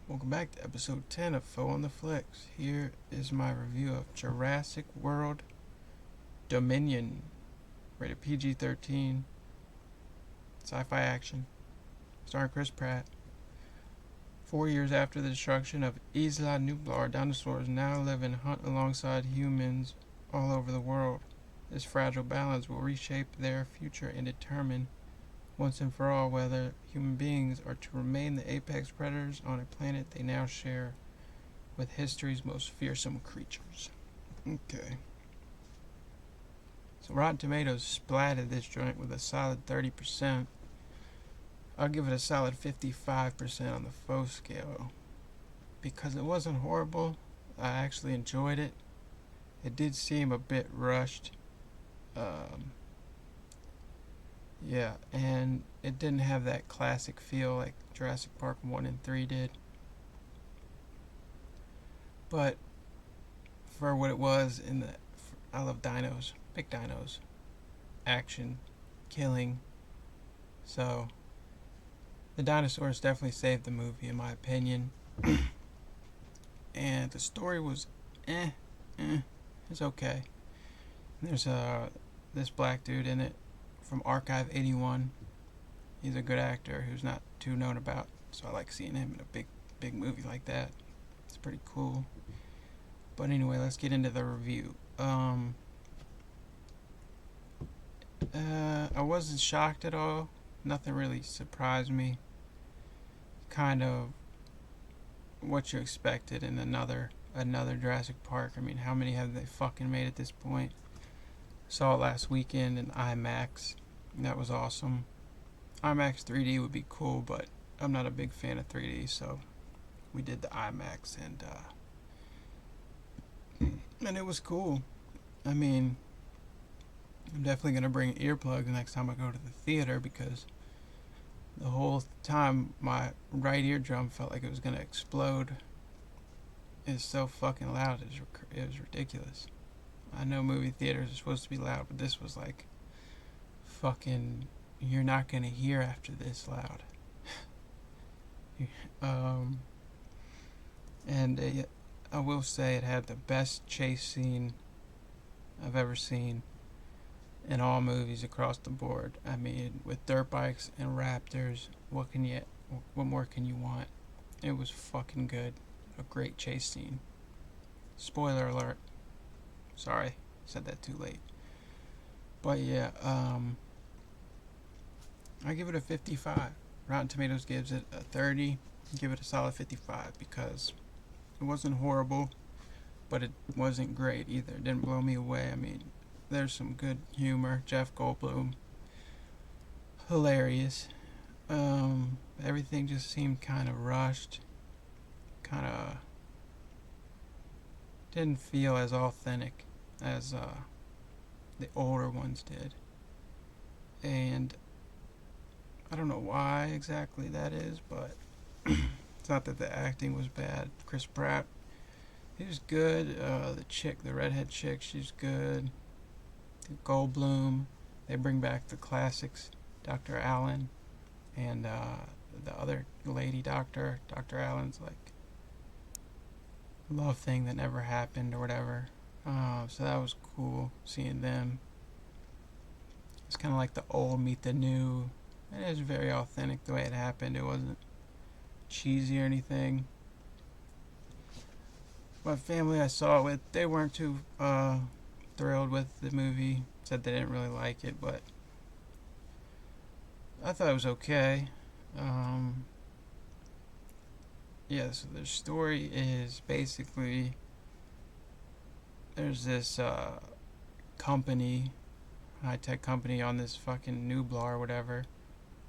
Welcome back to episode 10 of Foeontheflicks. Here is my review of Jurassic World Dominion, rated PG-13, sci-fi action, starring Chris Pratt. 4 years after the destruction of Isla Nublar, dinosaurs now live and hunt alongside humans all over the world. This fragile balance will reshape their future and determine once and for all whether human beings are to remain the apex predators on a planet they now share with history's most fearsome creatures. Okay. So Rotten Tomatoes splatted this joint with a solid 30%. I'll give it a solid 55% on the faux scale. Because it wasn't horrible, I actually enjoyed it. It did seem a bit rushed. Yeah, and it didn't have that classic feel like Jurassic Park 1 and 3 did. But for what it was, I love dinos, big dinos, action, killing. So the dinosaurs definitely saved the movie, in my opinion. And the story was it's okay. There's this black dude in it from Archive 81. He's a good actor who's not too known about, so I like seeing him in a big movie like that. It's pretty cool. But anyway, let's get into the review. I wasn't shocked at all. Nothing really surprised me. Kind of what you expected in another Jurassic Park. I mean, how many have they fucking made at this point? Saw it last weekend in imax. That was awesome. IMAX 3D would be cool, but I'm not a big fan of 3D, so we did the IMAX, and it was cool. I mean, I'm definitely gonna bring earplugs next time I go to the theater, because the whole time my right eardrum felt like it was gonna explode. It's so fucking loud. It was ridiculous. I know movie theaters are supposed to be loud, but this was like fucking, you're not gonna hear after this loud. I will say it had the best chase scene I've ever seen in all movies across the board. I mean, with dirt bikes and raptors, what more can you want? It was fucking good. A great chase scene. Spoiler alert. Sorry, said that too late. But yeah, I give it a 55. Rotten Tomatoes gives it a 30. Give it a solid 55 because it wasn't horrible, but it wasn't great either. It didn't blow me away. I mean, there's some good humor. Jeff Goldblum, hilarious. Everything just seemed kind of rushed. Kind of didn't feel as authentic as the older ones did. And I don't know why exactly that is, but it's not that the acting was bad. Chris Pratt, he was good. The redhead chick, she's good. Goldblum, they bring back the classics. Dr. Allen and the other lady doctor. Dr. Allen's like love thing that never happened or whatever. So that was cool seeing them. It's kind of like the old meet the new. And it was very authentic the way it happened. It wasn't cheesy or anything. My family I saw it with, they weren't too thrilled with the movie. Said they didn't really like it, but I thought it was okay. Yeah, so the story is basically there's this company, high-tech company on this fucking Nublar or whatever,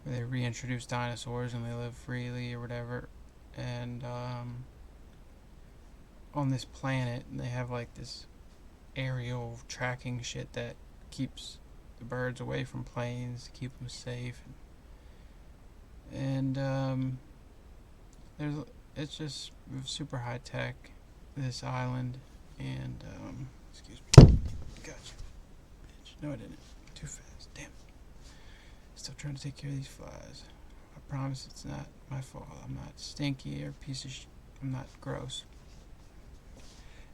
where they reintroduce dinosaurs and they live freely or whatever. And on this planet, they have like this aerial tracking shit that keeps the birds away from planes, to keep them safe. And it's just super high tech, this island. And excuse me, gotcha, bitch. No, I didn't. Too fast. Damn. Still trying to take care of these flies. I promise it's not my fault. I'm not stinky or piece of I'm not gross.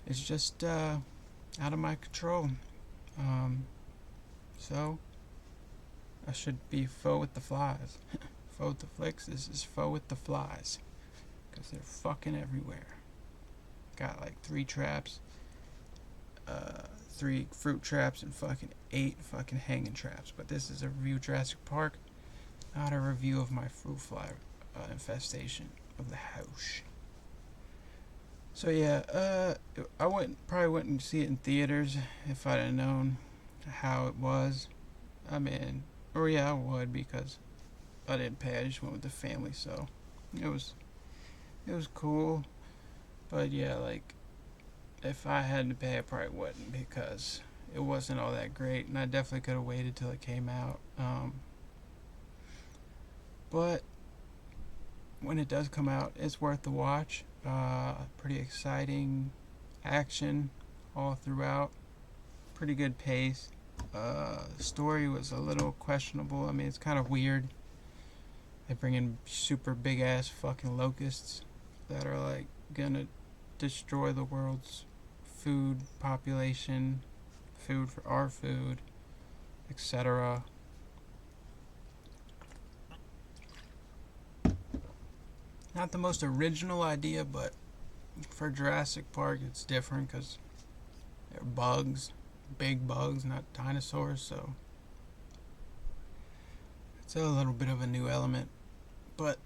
It's just out of my control. So I should be foe with the flies. Foeontheflicks is foe with the flies. Because they're fucking everywhere. Got like 3 traps, 3 fruit traps, and fucking 8 fucking hanging traps. But this is a review of Jurassic Park, not a review of my fruit fly infestation of the house. So yeah, I probably wouldn't see it in theaters if I'd have known how it was. I mean, or yeah, I would, because I didn't pay. I just went with the family, so it was cool. But yeah, like, if I had to pay, I probably wouldn't, because it wasn't all that great, and I definitely could have waited till it came out. But when it does come out, it's worth the watch. Pretty exciting action all throughout. Pretty good pace. The story was a little questionable. I mean, it's kind of weird. They bring in super big ass fucking locusts that are like gonna destroy the world's food population, food for our food, etc. Not the most original idea, but for Jurassic Park it's different because they're bugs, big bugs, not dinosaurs, so it's a little bit of a new element, but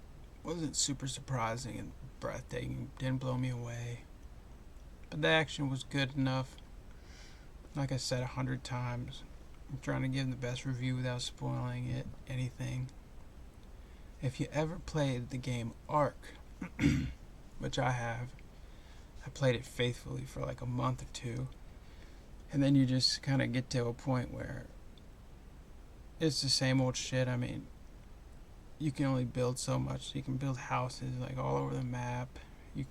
wasn't super surprising and breathtaking, didn't blow me away. But the action was good enough. Like I said 100 times, I'm trying to give the best review without spoiling anything. If you ever played the game Ark, which I have, I played it faithfully for like a month or 2, and then you just kind of get to a point where it's the same old shit. I mean, you can only build so much. You can build houses like all over the map. You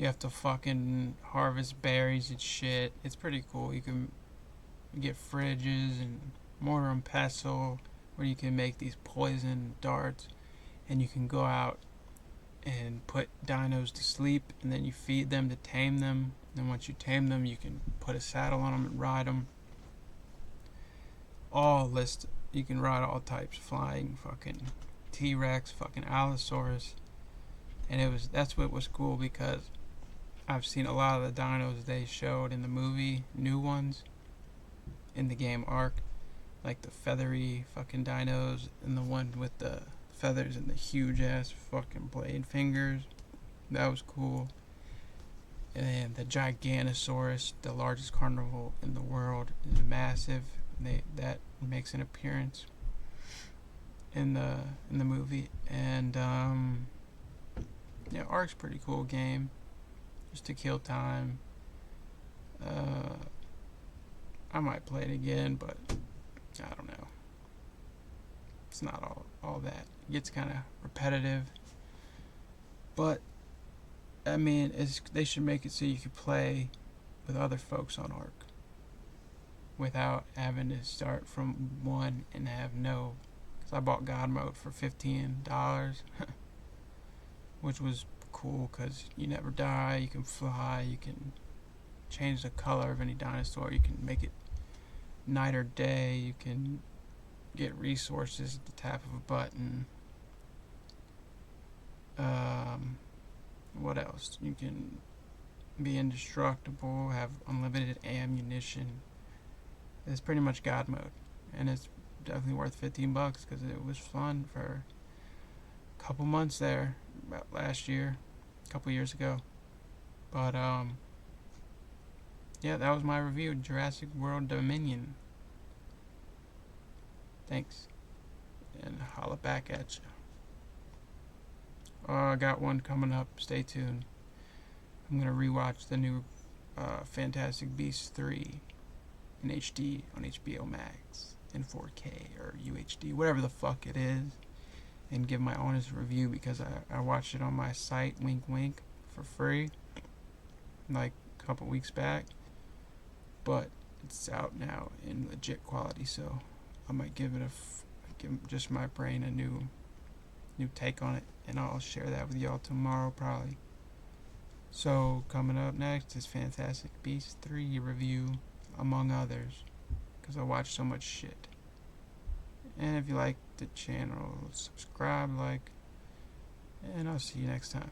have to fucking harvest berries and shit. It's pretty cool. You can get fridges and mortar and pestle, where you can make these poison darts, and you can go out and put dinos to sleep, and then you feed them to tame them. And once you tame them, you can put a saddle on them and ride them. You can ride all types, flying fucking T-Rex, fucking Allosaurus, and that's what was cool, because I've seen a lot of the dinos they showed in the movie, new ones in the game Ark, like the feathery fucking dinos, and the one with the feathers and the huge ass fucking blade fingers. That was cool. And the Giganosaurus, the largest carnivore in the world, is massive. That makes an appearance in the movie. And yeah, Ark's a pretty cool game, just to kill time. I might play it again, but I don't know. It's not all that. It gets kind of repetitive. But I mean, they should make it so you could play with other folks on Ark without having to start from 1 and have no. Because I bought God mode for $15, which was cool because you never die. You can fly. You can change the color of any dinosaur. You can make it night or day. You can get resources at the tap of a button. What else? You can be indestructible, have unlimited ammunition. It's pretty much God mode, and it's definitely worth $15 because it was fun for a couple months there, about last year, a couple years ago. But yeah, that was my review of Jurassic World Dominion. Thanks, and holla back at you. I got one coming up. Stay tuned. I'm gonna rewatch the new Fantastic Beasts 3 in HD on HBO Max in 4K or UHD, whatever the fuck it is, and give my honest review, because I watched it on my site, wink wink, for free, like a couple weeks back, but it's out now in legit quality, so I might give just my brain a new new take on it, and I'll share that with y'all tomorrow probably. So coming up next is Fantastic Beasts 3 review, among others, because I watch so much shit. And if you like the channel, subscribe, like, and I'll see you next time.